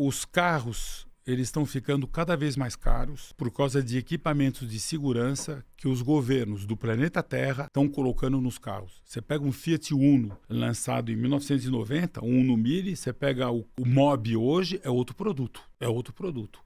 os carros eles estão ficando cada vez mais caros por causa de equipamentos de segurança que os governos do planeta Terra estão colocando nos carros. Você pega um Fiat Uno lançado em 1990, um Uno Mille, você pega o Mobi hoje, é outro produto. É outro produto.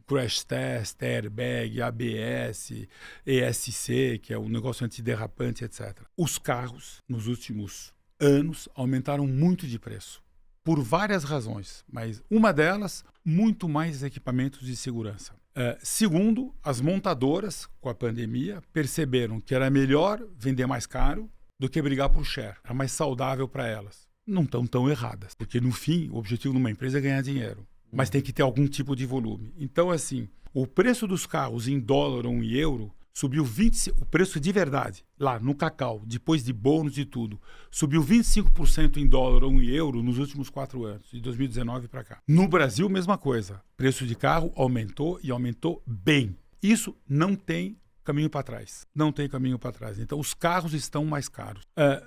Crash Test, Airbag, ABS, ESC, que é um negócio antiderrapante, etc. Os carros, nos últimos anos, aumentaram muito de preço. Por várias razões, mas uma delas, muito mais equipamentos de segurança. Segundo, as montadoras, com a pandemia, perceberam que era melhor vender mais caro do que brigar por share. Era mais saudável para elas. Não estão tão erradas, porque no fim, o objetivo de uma empresa é ganhar dinheiro, mas tem que ter algum tipo de volume. Então, assim, o preço dos carros em dólar ou em euro subiu 25%, o preço de verdade, lá no Cacau, depois de bônus e tudo, subiu 25% em dólar ou em euro nos últimos 4 anos, de 2019 para cá. No Brasil, mesma coisa. Preço de carro aumentou e aumentou bem. Isso não tem caminho para trás. Não tem caminho para trás. Então, os carros estão mais caros.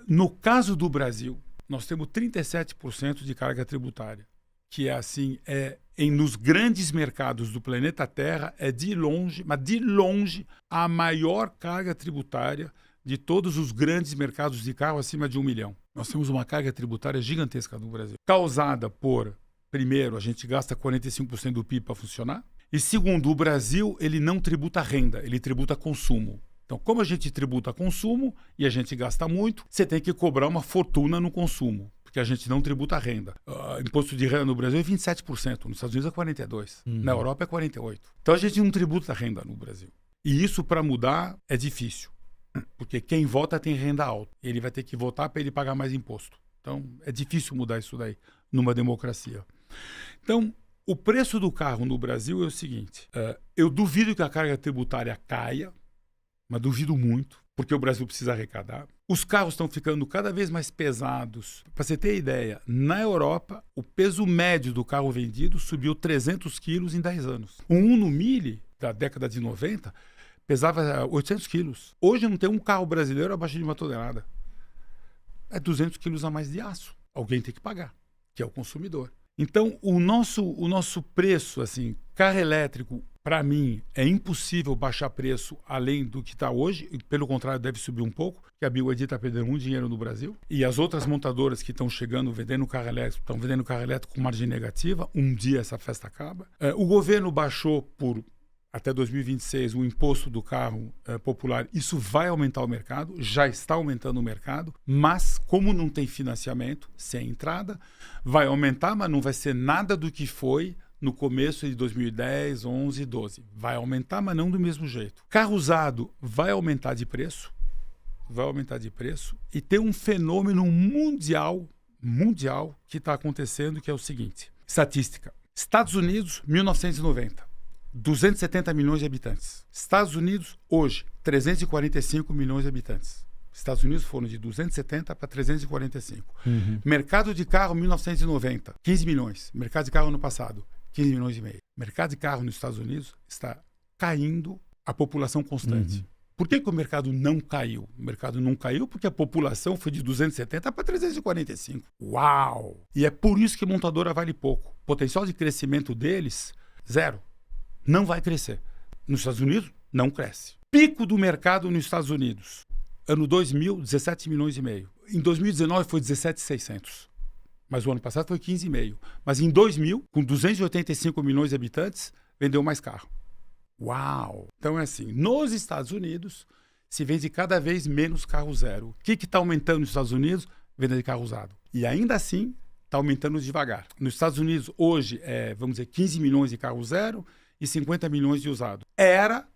No caso do Brasil, nós temos 37% de carga tributária, que é assim, nos grandes mercados do planeta Terra, é de longe, mas de longe, a maior carga tributária de todos os grandes mercados de carro acima de 1 milhão. Nós temos uma carga tributária gigantesca no Brasil, causada por, primeiro, a gente gasta 45% do PIB para funcionar, e segundo, o Brasil ele não tributa renda, ele tributa consumo. Então, como a gente tributa consumo e a gente gasta muito, você tem que cobrar uma fortuna no consumo, porque a gente não tributa renda. Imposto de renda no Brasil é 27%, nos Estados Unidos é 42%, na Europa é 48%. Então, a gente não tributa renda no Brasil. E isso, para mudar, é difícil, porque quem vota tem renda alta. Ele vai ter que votar para ele pagar mais imposto. Então, é difícil mudar isso daí numa democracia. Então, o preço do carro no Brasil é o seguinte, eu duvido que a carga tributária caia, mas duvido muito, porque o Brasil precisa arrecadar. Os carros estão ficando cada vez mais pesados. Para você ter ideia, na Europa, o peso médio do carro vendido subiu 300 quilos em 10 anos. Um Uno Mille, da década de 90, pesava 800 quilos. Hoje não tem um carro brasileiro abaixo de 1 tonelada. É 200 quilos a mais de aço. Alguém tem que pagar, que é o consumidor. Então, o nosso preço, assim, carro elétrico, para mim, é impossível baixar preço além do que está hoje. Pelo contrário, deve subir um pouco, porque a BYD está perdendo muito dinheiro no Brasil. E as outras montadoras que estão chegando, vendendo carro elétrico, estão vendendo carro elétrico com margem negativa. Um dia essa festa acaba. O governo baixou por até 2026 o imposto do carro popular. Isso vai aumentar o mercado, já está aumentando o mercado, mas como não tem financiamento, sem entrada, vai aumentar, mas não vai ser nada do que foi no começo de 2010, 11, 12. Vai aumentar, mas não do mesmo jeito. Carro usado vai aumentar de preço, e tem um fenômeno mundial que está acontecendo, que é o seguinte. Estatística. Estados Unidos, 1990. 270 milhões de habitantes. Estados Unidos, hoje, 345 milhões de habitantes. Estados Unidos foram de 270 para 345. Mercado de carro, 1990, 15 milhões. Mercado de carro ano passado, 15 milhões e meio. Mercado de carro nos Estados Unidos está caindo a população constante. Por que o mercado não caiu? O mercado não caiu porque a população foi de 270 para 345. Uau! E é por isso que a montadora vale pouco. O potencial de crescimento deles, zero. Não vai crescer. Nos Estados Unidos, não cresce. Pico do mercado nos Estados Unidos. Ano 2000, 17 milhões e meio. Em 2019 foi 17,600. Mas o ano passado foi 15,5. Mas em 2000, com 285 milhões de habitantes, vendeu mais carro. Uau! Então é assim, nos Estados Unidos se vende cada vez menos carro zero. O que está aumentando nos Estados Unidos? Venda de carro usado. E ainda assim, está aumentando devagar. Nos Estados Unidos, hoje, vamos dizer, 15 milhões de carro zero e 50 milhões de usado. Era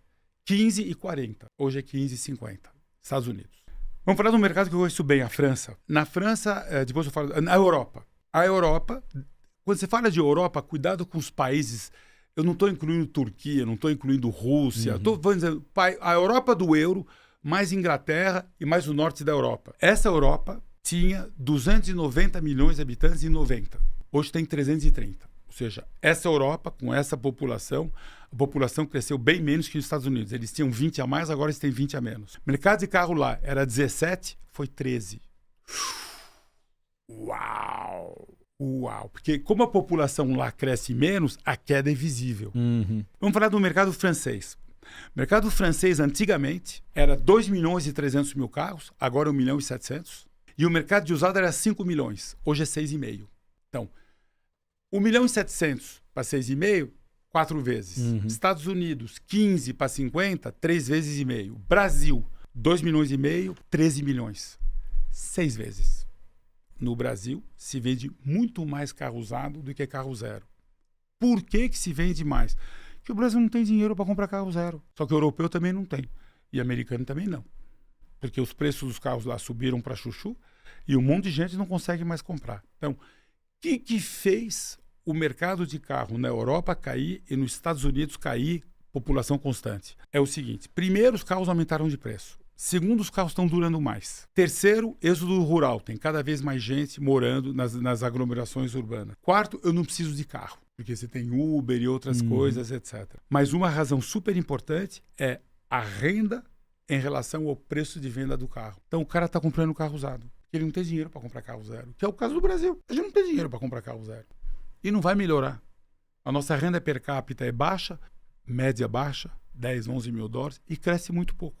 15 e 40. Hoje é 15 e 50. Estados Unidos. Vamos falar de um mercado que eu conheço bem, a França. Na França, depois eu falo... Na Europa. A Europa, quando você fala de Europa, cuidado com os países... Eu não estou incluindo Turquia, não estou incluindo Rússia. Estou dizendo a Europa do euro, mais Inglaterra e mais o norte da Europa. Essa Europa tinha 290 milhões de habitantes em 90. Hoje tem 330. Ou seja, essa Europa, com essa população, a população cresceu bem menos que nos Estados Unidos. Eles tinham 20 a mais, agora eles têm 20 a menos. O mercado de carro lá era 17, foi 13. Uau! Uau! Porque como a população lá cresce menos, a queda é visível. Uhum. Vamos falar do mercado francês. O mercado francês, antigamente, era 2 milhões e 300 mil carros, agora 1 milhão e 700. E o mercado de usado era 5 milhões, hoje é 6,5. Então, 1 milhão e 700 para 6,5, 4 vezes. Uhum. Estados Unidos, 15 para 50, 3 vezes e meio. Brasil, 2 milhões e meio, 13 milhões. 6 vezes. No Brasil, se vende muito mais carro usado do que carro zero. Por que se vende mais? Porque o Brasil não tem dinheiro para comprar carro zero. Só que o europeu também não tem. E o americano também não. Porque os preços dos carros lá subiram para chuchu e um monte de gente não consegue mais comprar. Então, o que fez o mercado de carro na Europa cair e nos Estados Unidos cair população constante? É o seguinte: primeiro, os carros aumentaram de preço. Segundo, os carros estão durando mais. Terceiro, êxodo rural. Tem cada vez mais gente morando nas aglomerações urbanas. Quarto, eu não preciso de carro, porque você tem Uber e outras coisas, etc. Mas uma razão super importante é a renda em relação ao preço de venda do carro. Então, o cara está comprando carro usado. Ele não tem dinheiro para comprar carro zero, que é o caso do Brasil. A gente não tem dinheiro para comprar carro zero. E não vai melhorar. A nossa renda per capita é baixa, média baixa, 10, 11 mil dólares, e cresce muito pouco.